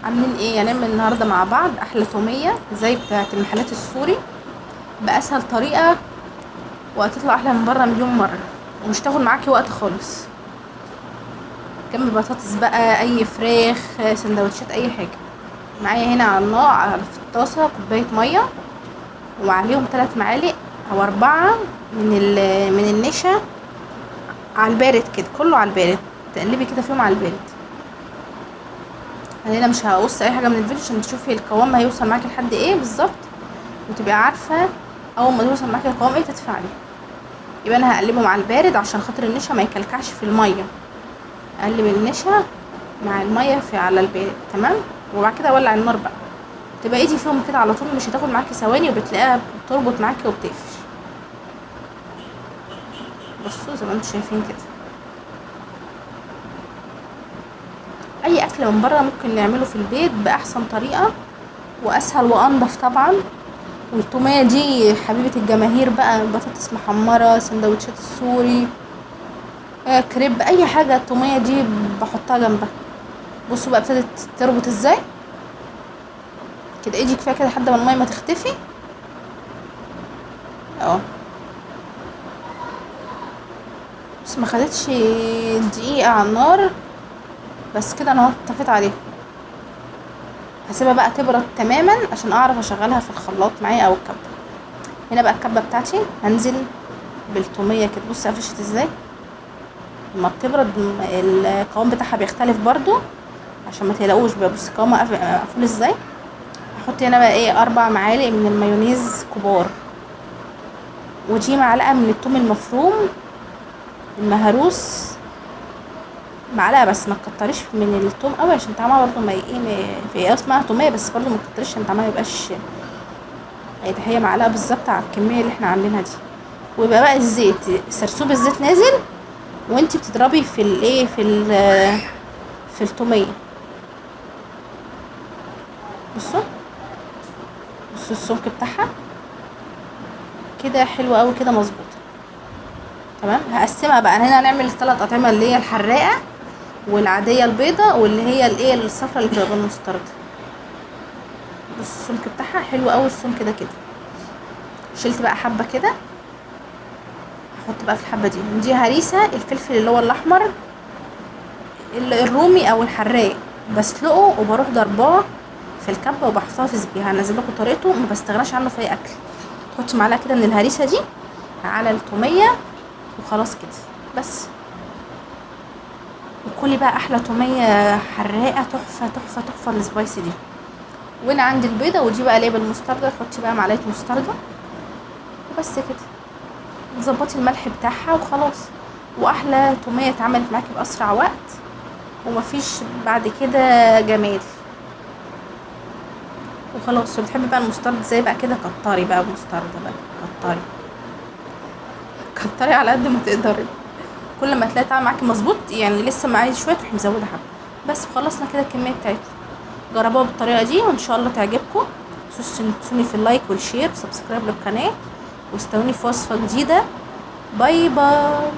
عاملين ايه؟ هنعمل النهارده مع بعض احلى توميه زي بتاعه المحلات السوري باسهل طريقه، وهتطلع احلى من بره مليون مره، ومش تاخد معاكي وقت خالص. جنب بطاطس بقى، اي فراخ، سندوتشات، اي حاجه. معايا هنا على النار في الطاسه كوبايه ميه، وعليهم 3 معالق او 4 من النشا على البارد كده، كله على البارد. تقلبي كده فيهم على البارد. انا هنا مش هقص اي حاجه من الفيديو عشان تشوفي القوام هيوصل معاكي لحد ايه بالظبط، وتبقي عارفه اول ما توصل معاكي القوام ايه تدفعي عليه. يبقى انا هقلبهم على البارد عشان خاطر النشا ما يكلكعش في الميه. اقلب النشا مع الميه في على البارد، تمام. وبعد كده اولع النار بقى، تبقى ايدي فيهم كده على طول، مش هتاخد معاكي ثواني، وبتلاقيها بتربط معاكي وبتقفش. بصوا زي ما انتم شايفين كده. اي اكل من بره ممكن نعمله في البيت باحسن طريقه واسهل وانضف طبعا. والتوميه دي حبيبه الجماهير بقى، بطاطس محمره، سندوتشات السوري، كريب، اي حاجه التوميه دي بحطها جنبها. بصوا بقى ابتدت تربط ازاي كده. ايدي كفايه كده لحد ما الميه ما تختفي اهو. بس ما خدتش دقيقه على النار، بس كده انا اهو طفيت عليها. هسيبها بقى تبرد تماما عشان اعرف اشغلها في الخلاط معايا او الكبه. هنا بقى الكبه بتاعتي هنزل بالتوميه كده. بص قفشت ازاي. لما بتبرد القوام بتاعها بيختلف برضو، عشان ما تقلقوش بقى. بص قوامها مقفول ازاي. هحط هنا بقى ايه 4 معالق من المايونيز كبار، ودي معلقه من الثوم المفروم المهروس، معلقه بس، ما تكتريش من الثوم قوي عشان طعمها برضو ما في اسمها توميه، بس برضو ما تكتريش عشان طعمها ميبقاش. هي معلقه بالظبط على الكميه اللي احنا عاملينها دي. ويبقى بقى الزيت، سرسوب الزيت نازل وانتي بتضربي في الايه في التوميه. بصوا السمك بتاعها كده حلو قوي كده، مظبوط تمام. هقسمها بقى. انا هنا هنعمل 3 اطعمه، اللي هي الحراقه والعاديه البيضه، واللي هي الايه الصفرا اللي بتبقى بالمستردة. بص السمك بتاعها حلو قوي، السمك ده كده. شلت بقى حبه كده، احط بقى في الحبه دي هريسه الفلفل اللي هو الاحمر الرومي او الحراق، بسلقه وبروح ضرباه في الكبه وبحتفظ بيها. هنزل لكم طريقته، ما بستغناش عنه في اي اكل. تحط معلقه كده من الهريسه دي على التوميه وخلاص كده بس. وكلي بقى احلى توميه حراقه، تحفه تحفه تحفه السبايسي دي. وانا عندي البيضه، ودي بقى ليه بالمستردة، تحطي بقى معلقه مستردة وبس كده. تظبطي الملح بتاعها وخلاص. واحلى توميه اتعملت معاكي باسرع وقت، ومفيش بعد كده جمال. وخلاص. بتحبي بقى المسترد زي بقى كده، كتري بقى مسترد بقى، كتري كتري على قد ما تقدري. كل ما تلاقي طعم معاكي مظبوط، يعني لسه معايا شويه تروحي مزوده حبه. بس خلصنا كده الكميه بتاعتنا. جربوها بالطريقه دي وان شاء الله تعجبكم. تنسوني في اللايك والشير وسبسكرايب للقناه، واستنوني في وصفه جديده. باي باي.